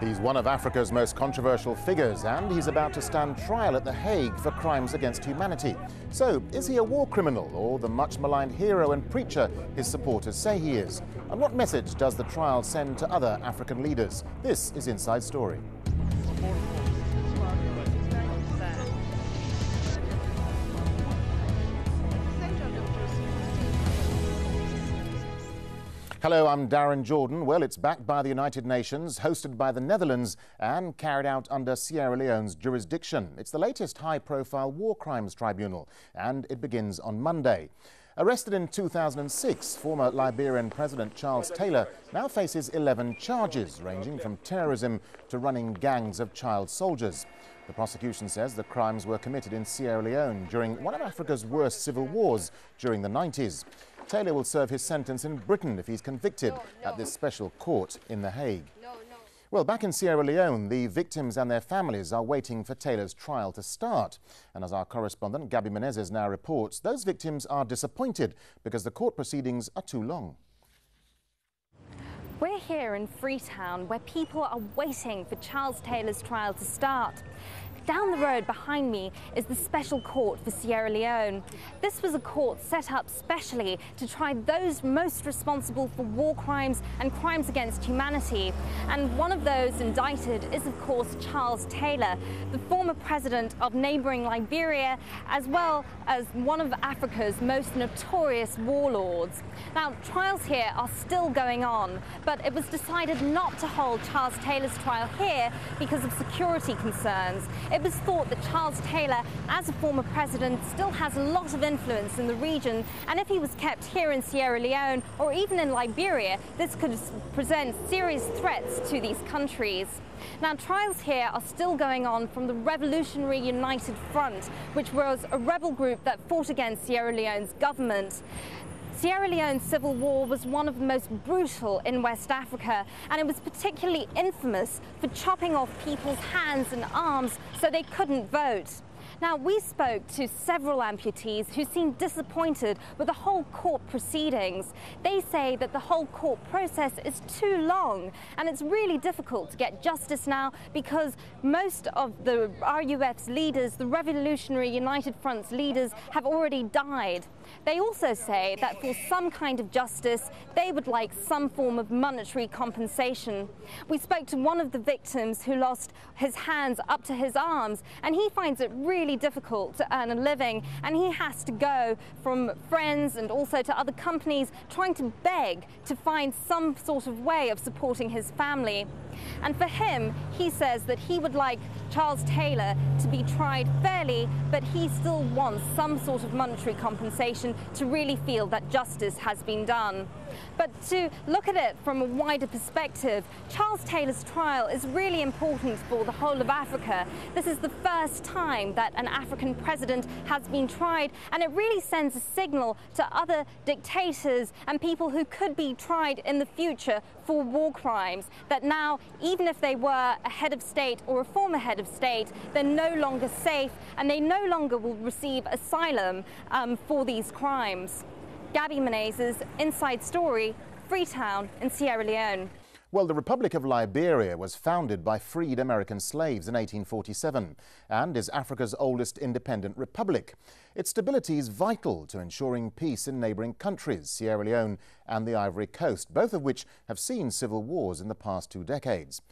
He's one of Africa's most controversial figures, and he's about to stand trial at The Hague for crimes against humanity. So, is he a war criminal or the much-maligned hero and preacher his supporters say he is? And what message does the trial send to other African leaders? This is Inside Story. Hello, I'm Darren Jordan. Well, it's backed by the United Nations, hosted by the Netherlands, and carried out under Sierra Leone's jurisdiction. It's the latest high-profile war crimes tribunal, and it begins on Monday. Arrested in 2006, former Liberian President Charles Taylor now faces 11 charges, ranging from terrorism to running gangs of child soldiers. The prosecution says the crimes were committed in Sierra Leone during one of Africa's worst civil wars during the 90s. Taylor will serve his sentence in Britain if he's convicted at this special court in The Hague. Well, back in Sierra Leone, the victims and their families are waiting for Taylor's trial to start. And as our correspondent GABI MENEZES now reports, those victims are disappointed because the court proceedings are too long. We're here in FREETOWN, where people are waiting for Charles Taylor's trial to start. Down the road behind me is the Special Court for Sierra Leone. This was a court set up specially to try those most responsible for war crimes and crimes against humanity. And one of those indicted is, of course, Charles Taylor, the former president of neighboring Liberia, as well as one of Africa's most notorious warlords. Now, trials here are still going on, but it was decided not to hold Charles Taylor's trial here because of security concerns. It was thought that Charles Taylor, as a former president, still has a lot of influence in the region, and if he was kept here in Sierra Leone or even in Liberia, this could present serious threats to these countries. Now, trials here are still going on from the Revolutionary United Front, which was a rebel group that fought against Sierra Leone's government. Sierra Leone's civil war was one of the most brutal in West Africa, and it was particularly infamous for chopping off people's hands and arms so they couldn't vote. Now, we spoke to several amputees who seemed disappointed with the whole court proceedings. They say that the whole court process is too long, and it's really difficult to get justice now because most of the RUF's leaders, the Revolutionary United Front's leaders, have already died. They also say that for some kind of justice, they would like some form of monetary compensation. We spoke to one of the victims who lost his hands up to his arms, and he finds it really difficult to earn a living, and he has to go from friends and also to other companies trying to beg to find some sort of way of supporting his family. And for him, he says that he would like Charles Taylor to be tried fairly, but he still wants some sort of monetary compensation to really feel that justice has been done. But to look at it from a wider perspective, Charles Taylor's trial is really important for the whole of Africa. This is the first time that an African president has been tried, and it really sends a signal to other dictators and people who could be tried in the future for war crimes, that now, even if they were a head of state or a former head of state, they're no longer safe and they no longer will receive asylum for these crimes. GABI MENEZES, Inside Story, FREETOWN in Sierra Leone. Well, the Republic of Liberia was founded by freed American slaves in 1847 and is Africa's oldest independent republic. Its stability is vital to ensuring peace in neighbouring countries, Sierra Leone and the Ivory Coast, both of which have seen civil wars in the past 2 decades.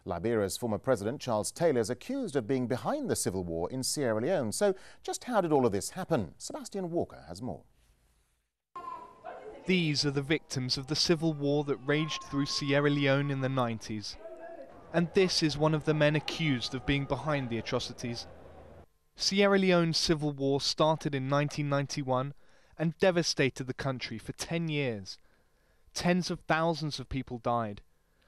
Liberia's former president, Charles Taylor, is accused of being behind the civil war in Sierra Leone. So just how did all of this happen? Sebastian Walker has more. These are the victims of the civil war that raged through Sierra Leone in the 90s. And this is one of the men accused of being behind the atrocities. Sierra Leone's civil war started in 1991 and devastated the country for 10 years. Tens of thousands of people died,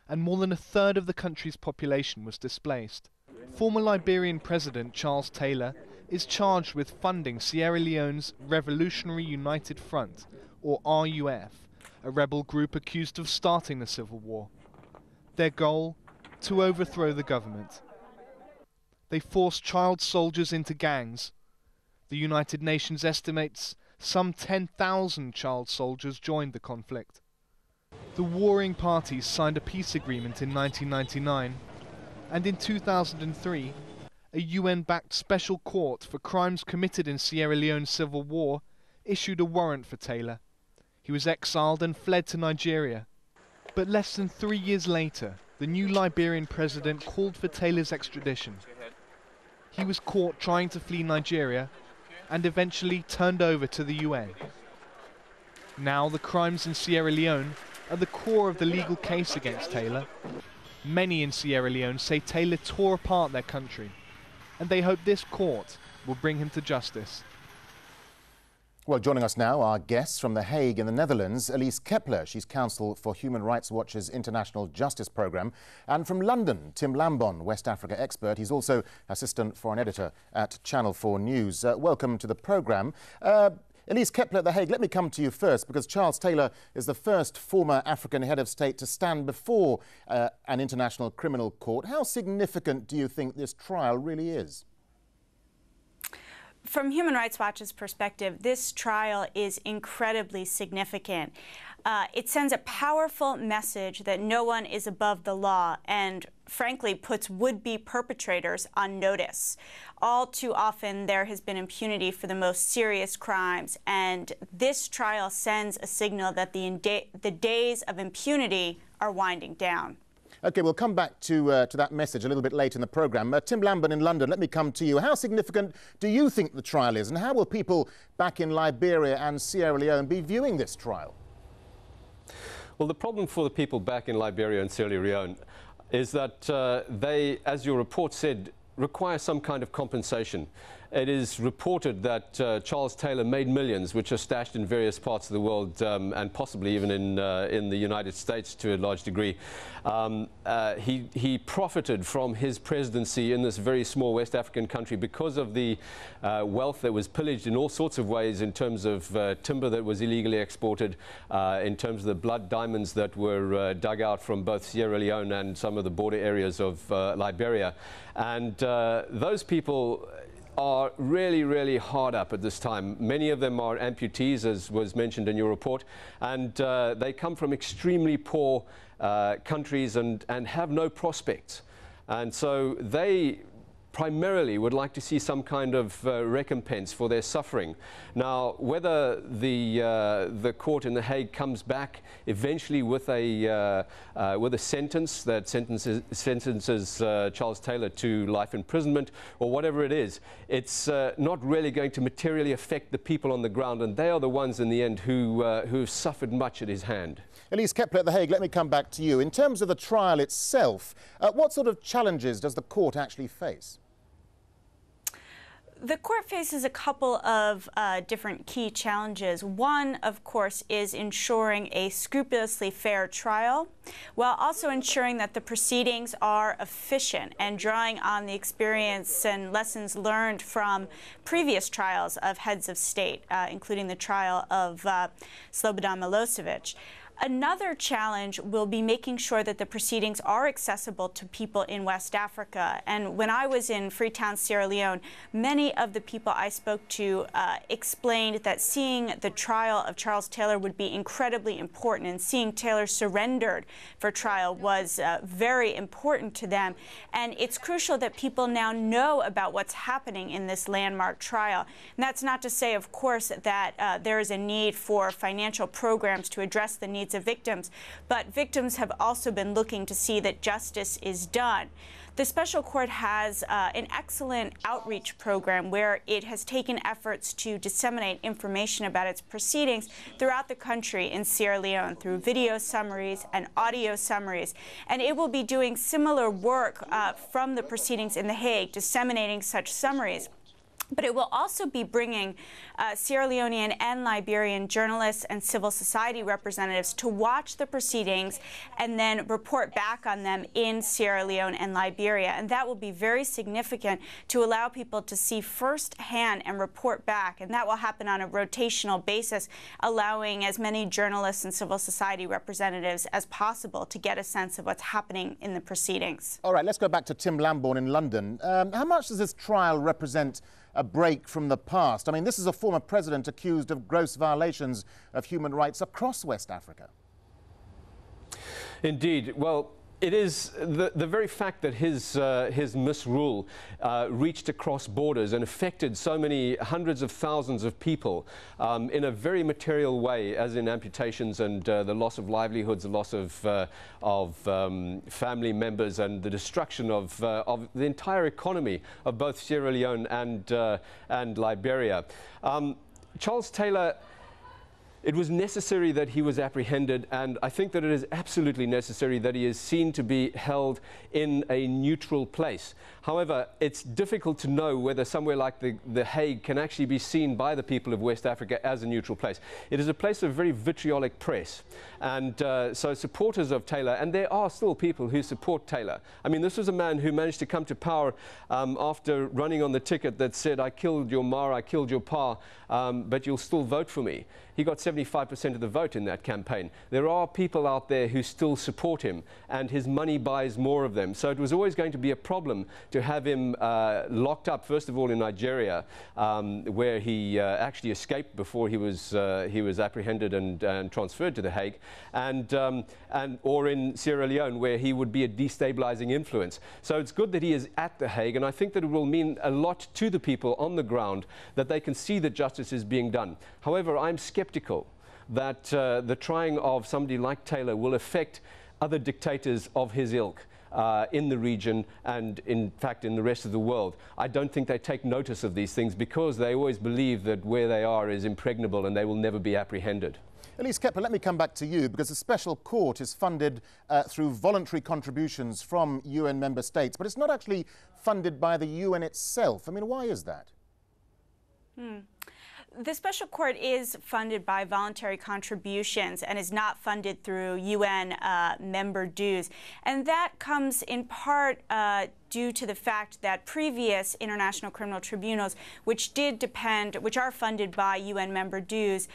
and more than a third of the country's population was displaced. Former Liberian President Charles Taylor is charged with funding Sierra Leone's Revolutionary United Front, or RUF, a rebel group accused of starting the civil war. Their goal? To overthrow the government. They forced child soldiers into gangs. The United Nations estimates some 10,000 child soldiers joined the conflict. The warring parties signed a peace agreement in 1999, And in 2003, a UN-backed special court for crimes committed in Sierra Leone's civil war issued a warrant for Taylor. He was exiled and fled to Nigeria. But less than 3 years later, the new Liberian president called for Taylor's extradition. He was caught trying to flee Nigeria and eventually turned over to the UN. Now the crimes in Sierra Leone are the core of the legal case against Taylor. Many in Sierra Leone say Taylor tore apart their country, and they hope this court will bring him to justice. Well, joining us now are guests from The Hague in the Netherlands, ELISE KEPPLER. She's counsel for Human Rights Watch's International Justice Programme. And from London, Tim Lambon, West Africa expert. He's also assistant foreign editor at Channel 4 News. Welcome to the programme. ELISE KEPPLER at The Hague, let me come to you first, because Charles Taylor is the first former African head of state to stand before an international criminal court. How significant do you think this trial really is? From Human Rights Watch's perspective, this trial is incredibly significant. It sends a powerful message that no one is above the law and, frankly, puts would-be perpetrators on notice. All too often, there has been impunity for the most serious crimes, and this trial sends a signal that the days of impunity are winding down. OK, we'll come back to that message a little bit later in the programme. Tim Lambon in London, let me come to you. How significant do you think the trial is, and how will people back in Liberia and Sierra Leone be viewing this trial? Well, the problem for the people back in Liberia and Sierra Leone is that they, as your report said, require some kind of compensation. It is reported that Charles Taylor made millions, which are stashed in various parts of the world and possibly even in the United States to a large degree. He profited from his presidency in this very small West African country because of the wealth that was pillaged in all sorts of ways, in terms of timber that was illegally exported, in terms of the blood diamonds that were dug out from both Sierra Leone and some of the border areas of Liberia. And those people are really, really hard up at this time. Many of them are amputees, as was mentioned in your report, and they come from extremely poor countries and have no prospects. And so they primarily would like to see some kind of recompense for their suffering. Now, whether the court in The Hague comes back eventually with a sentence that sentences Charles Taylor to life imprisonment or whatever it is, it's not really going to materially affect the people on the ground, and they are the ones in the end who've suffered much at his hand. ELISE KEPPLER at The Hague, let me come back to you. In terms of the trial itself, what sort of challenges does the court actually face? The court faces a couple of different key challenges. One, of course, is ensuring a scrupulously fair trial, while also ensuring that the proceedings are efficient and drawing on the experience and lessons learned from previous trials of heads of state, including the trial of Slobodan Milosevic. Another challenge will be making sure that the proceedings are accessible to people in West Africa. And when I was in Freetown, Sierra Leone, many of the people I spoke to explained that seeing the trial of Charles Taylor would be incredibly important, and seeing Taylor surrendered for trial was very important to them. And it's crucial that people now know about what's happening in this landmark trial. And that's not to say, of course, that there is a need for financial programs to address the needs of victims, but victims have also been looking to see that justice is done. The special court has an excellent outreach program where it has taken efforts to disseminate information about its proceedings throughout the country in Sierra Leone through video summaries and audio summaries. And it will be doing similar work from the proceedings in The Hague, disseminating such summaries. But it will also be bringing Sierra Leonean and Liberian journalists and civil society representatives to watch the proceedings and then report back on them in Sierra Leone and Liberia. And that will be very significant to allow people to see firsthand and report back. And that will happen on a rotational basis, allowing as many journalists and civil society representatives as possible to get a sense of what's happening in the proceedings. All right, let's go back to Tim Lambon in London. How much does this trial represent a break from the past? I mean, this is a former president accused of gross violations of human rights across West Africa. Indeed. Well, It is the very fact that his misrule reached across borders and affected so many hundreds of thousands of people in a very material way, as in amputations and the loss of livelihoods, the loss of family members, and the destruction of the entire economy of both Sierra Leone and Liberia. Charles Taylor, it was necessary that he was apprehended, and I think that it is absolutely necessary that he is seen to be held in a neutral place. However, it's difficult to know whether somewhere like the Hague can actually be seen by the people of West Africa as a neutral place. It is a place of very vitriolic press, and so supporters of Taylor, and there are still people who support Taylor. I mean, this was a man who managed to come to power after running on the ticket that said, "I killed your ma, I killed your pa, but you'll still vote for me." He got 75% of the vote in that campaign. There are people out there who still support him, and his money buys more of them. So it was always going to be a problem to have him locked up, first of all in Nigeria, where he actually escaped before he was apprehended and transferred to The Hague, or in Sierra Leone, where he would be a destabilizing influence. So it's good that he is at The Hague, and I think that it will mean a lot to the people on the ground that they can see that justice is being done. However, I'm skeptical that the trying of somebody like Taylor will affect other dictators of his ilk in the region and, in fact, in the rest of the world. I don't think they take notice of these things because they always believe that where they are is impregnable and they will never be apprehended. Elise KEPPLER, let me come back to you, because the special court is funded through voluntary contributions from UN member states, but it's not actually funded by the UN itself. I mean, why is that? The special court is funded by voluntary contributions and is not funded through UN member dues. And that comes in part due to the fact that previous international criminal tribunals, which are funded by UN member dues,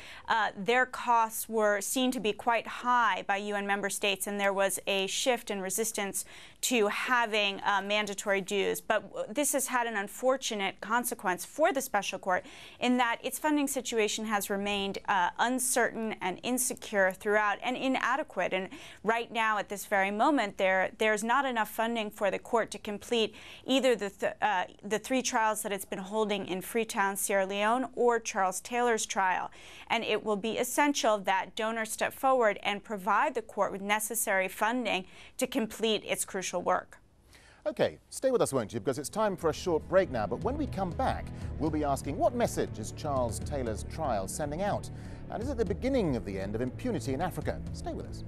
their costs were seen to be quite high by UN member states, and there was a shift in resistance to having mandatory dues. But this has had an unfortunate consequence for the special court in that its funding situation has remained uncertain and insecure throughout and inadequate. And right now, at this very moment, there's not enough funding for the court to complete either the three trials that it's been holding in Freetown, Sierra Leone, or Charles Taylor's trial. And it will be essential that donors step forward and provide the court with necessary funding to complete its crucial work. OK, stay with us, won't you? Because it's time for a short break now. But when we come back, we'll be asking, what message is Charles Taylor's trial sending out? And is it the beginning of the end of impunity in Africa? Stay with us.